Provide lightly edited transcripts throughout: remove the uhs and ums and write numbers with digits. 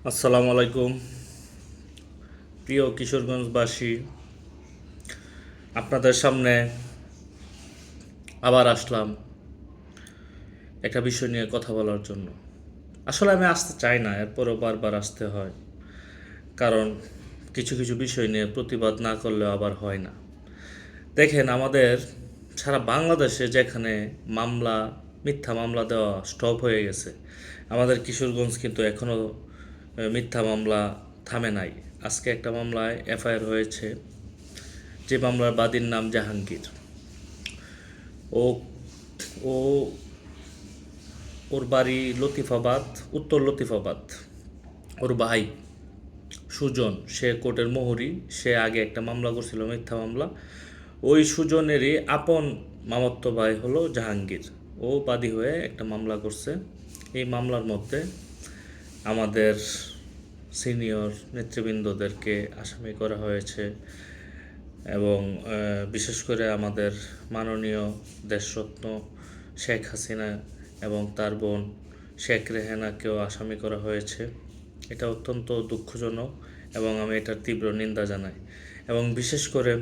আসসালামু আলাইকুম প্রিয় কিশোরগঞ্জবাসী, আপনাদের সামনে আবার আসলাম একটা বিষয় নিয়ে কথা বলার জন্য। আসলে আমি আসতে চাই না, এরপরেও বারবার আসতে হয়, কারণ কিছু কিছু বিষয় নিয়ে প্রতিবাদ না করলেও আবার হয় না। দেখেন, আমাদের সারা বাংলাদেশে যেখানে মামলা, মিথ্যা মামলা দেওয়া স্টপ হয়ে গেছে, আমাদের কিশোরগঞ্জ কিন্তু এখনও মিথ্যা মামলা থামে নাই। আজকে একটা মামলায় এফআইআর হয়েছে, যে মামলার বাদীর নাম জাহাঙ্গীর। ও ও ওর বাড়ি লতিফাবাদ, উত্তর লতিফাবাদ। ওর ভাই সুজন, সে কোর্টের মোহরি, সে আগে একটা মামলা করছিল, মিথ্যা মামলা। ওই সুজনেরই আপন মামাতো ভাই হলো জাহাঙ্গীর। ও বাদী হয়ে একটা মামলা করছে। এই মামলার মধ্যে আমাদের সিনিয়র নেতৃবৃন্দদেরকে আসামি করা হয়েছে, এবং বিশেষ করে আমাদের মাননীয় দেশরত্ন শেখ হাসিনা এবং তার বোন শেখ রেহানাকেও আসামি করা হয়েছে। এটা অত্যন্ত দুঃখজনক এবং আমি এটার তীব্র নিন্দা জানাই। এবং বিশেষ করে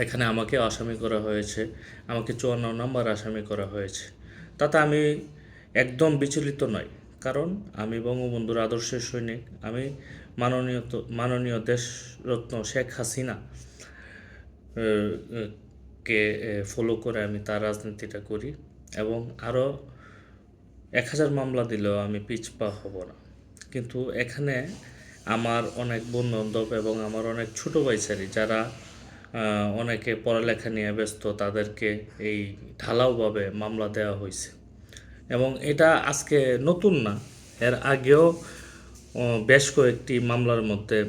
এখানে আমাকে আসামি করা হয়েছে, আমাকে 54 নম্বর আসামি করা হয়েছে। তাতে আমি একদম বিচলিত নই, কারণ আমি বঙ্গবন্ধুর আদর্শের সৈনিক। আমি মাননীয় দেশরত্ন শেখ হাসিনা কে ফলো করে আমি তার রাজনীতিটা করি, এবং আরও 1000 মামলা দিলেও আমি পিছপা হব না। কিন্তু এখানে আমার অনেক বন্ধুবান্ধব এবং আমার অনেক ছোটো ভাইচারি, যারা অনেকে পড়ালেখা নিয়ে ব্যস্ত, তাদেরকে এই ঢালাওভাবে মামলা দেওয়া হয়েছে। এবং এটা আজকে নতুন না, এর আগেও বেশ কয়েকটি মামলার মধ্যে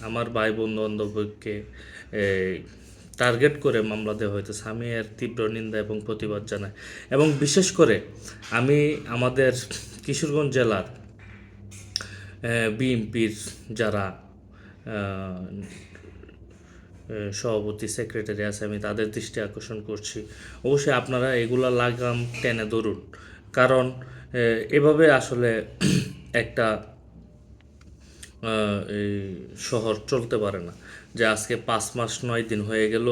আমার ভাই বন্ধু বান্ধবকে টার্গেট করে মামলা দেওয়া হইতেছে। আমি এর তীব্র নিন্দা এবং প্রতিবাদ জানাই। এবং বিশেষ করে আমি আমাদের কিশোরগঞ্জ জেলার বিএনপির যারা সভাপতি, সেক্রেটারি আছে, আমি তাদের দৃষ্টি আকর্ষণ করছি, অবশ্যই আপনারা এগুলা লাগাম টেনে ধরুন। কারণ এভাবে আসলে একটা এই শহর চলতে পারে না, যে আজকে 5 মাস 9 দিন হয়ে গেল,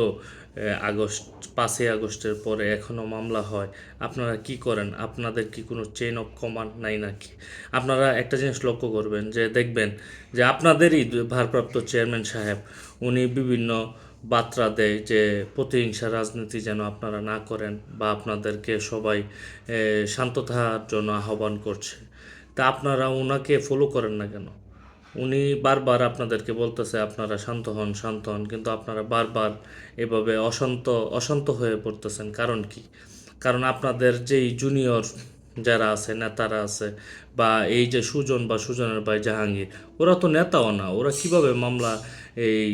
আগস্ট 5ই আগস্টের পরে এখনও মামলা হয়। আপনারা কি করেন? আপনাদের কি কোনো চেইন অফ কমান্ড নাই নাকি? আপনারা একটা জিনিস লক্ষ্য করবেন, যে দেখবেন যে আপনাদেরই ভারপ্রাপ্ত চেয়ারম্যান সাহেব, উনি বিভিন্ন বার্তা দেয় যে প্রতিহিংসা রাজনীতি যেন আপনারা না করেন, বা আপনাদেরকে সবাই শান্ত থাকার জন্য আহ্বান করছে। তা আপনারা ওনাকে ফলো করেন না কেন? উনি বারবার আপনাদেরকে বলতেছে আপনারা শান্ত হন, শান্ত হন, কিন্তু আপনারা বারবার এভাবে অশান্ত হয়ে পড়তেছেন। কারণ কি? কারণ আপনাদের যেই জুনিয়র যারা আছে, নেতারা আছে, বা এই যে সুজন বা সুজনের ভাই জাহাঙ্গীর, ওরা তো নেতাও না। ওরা কিভাবে মামলা এই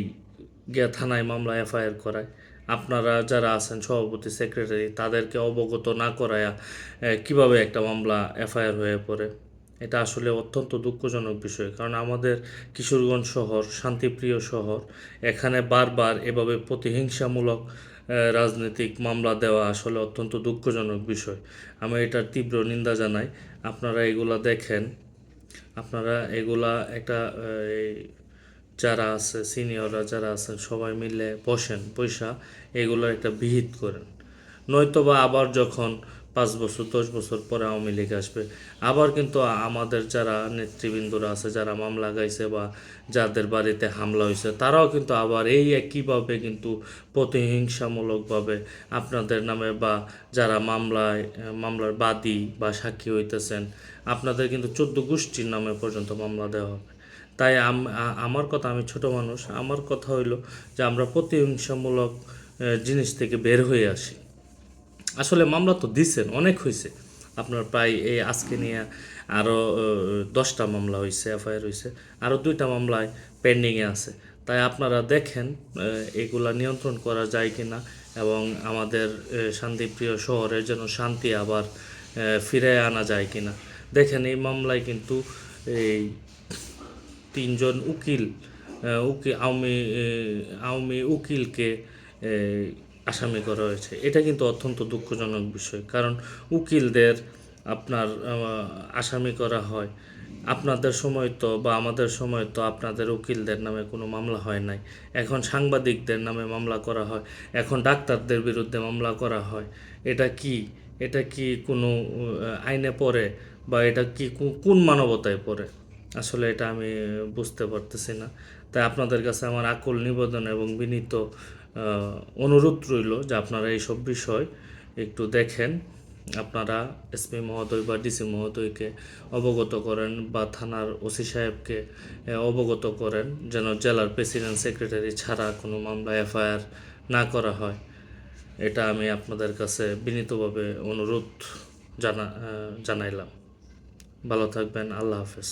গিয়া থানায় মামলা এফআইআর করায়? আপনারা যারা আছেন সভাপতি, সেক্রেটারি, তাদেরকে অবগত না করায়া কিভাবে একটা মামলা এফআইআর হয়ে পড়ে? এটা আসলে অত্যন্ত দুঃখজনক বিষয়। কারণ আমাদের কিশোরগঞ্জ শহর শান্তিপ্রিয় শহর, এখানে বারবার এভাবে প্রতিহিংসামূলক রাজনৈতিক মামলা দেওয়া আসলে অত্যন্ত দুঃখজনক বিষয়। আমি এটার তীব্র নিন্দা জানাই। আপনারা এগুলা দেখেন, আপনারা এগুলা একটা যারা আছে সিনিয়ররা যারা আছেন, সবাই মিলে বসেন, পয়সা এগুলোর একটা বিহিত করেন। নয়তোবা আবার যখন 5 বছর 10 বছর পরে আওয়ামী লীগ আসবে, আবার কিন্তু আমাদের যারা নেতৃবৃন্দরা আছে, যারা মামলা গাইছে বা যাদের বাড়িতে হামলা হয়েছে, তারাও কিন্তু আবার এই একইভাবে কিন্তু প্রতিহিংসামূলকভাবে আপনাদের নামে, বা যারা মামলার বাদী বা সাক্ষী হইতেছেন, আপনাদের কিন্তু 14 গোষ্ঠীর নামে পর্যন্ত মামলা দেওয়া হবে। তাই আমার কথা, আমি ছোট মানুষ, আমার কথা হইল যে আমরা প্রতিহিংসামূলক জিনিস থেকে বের হয়ে আসি। আসলে মামলা তো দিছেন, অনেক হয়েছে। আপনার প্রায় এই আজকে নিয়ে আরও 10টা মামলা হয়েছে, এফআইআর হয়েছে, আরও 2টা মামলায় পেন্ডিংয়ে আছে। তাই আপনারা দেখেন এগুলা নিয়ন্ত্রণ করা যায় কি না, এবং আমাদের শান্তিপ্রিয় শহরের যেন শান্তি আবার ফিরে আনা যায় কি না। দেখেন, এই মামলায় কিন্তু এই 3জন উকিল, আওয়ামী উকিলকে আসামি করা হয়েছে। এটা কিন্তু অত্যন্ত দুঃখজনক বিষয়। কারণ উকিলদের আপনার আসামি করা হয়, আপনাদের সময় তো বা আমাদের সময় তো আপনাদের উকিলদের নামে কোনো মামলা হয় নাই। এখন সাংবাদিকদের নামে মামলা করা হয়, এখন ডাক্তারদের বিরুদ্ধে মামলা করা হয়। এটা কি এটা কি কোনো আইনে পড়ে, বা এটা কি কোন মানবতায় পড়ে? আসলে এটা আমি বুঝতে পারতেছি না। তাই আপনাদের কাছে আমার আকুল নিবেদন এবং বিনীত অনুরোধ রইল যে আপনারা এইসব বিষয় একটু দেখেন, আপনারা এসপি মহোদয় বা ডিসি মহোদয়কে অবগত করেন, বা থানার ওসি সাহেবকে অবগত করেন, যেন জেলার প্রেসিডেন্ট সেক্রেটারি ছাড়া কোনো মামলা এফআইআর না করা হয়। এটা আমি আপনাদের কাছে বিনীতভাবে অনুরোধ জানাইলাম। ভালো থাকবেন। আল্লাহ হাফেজ।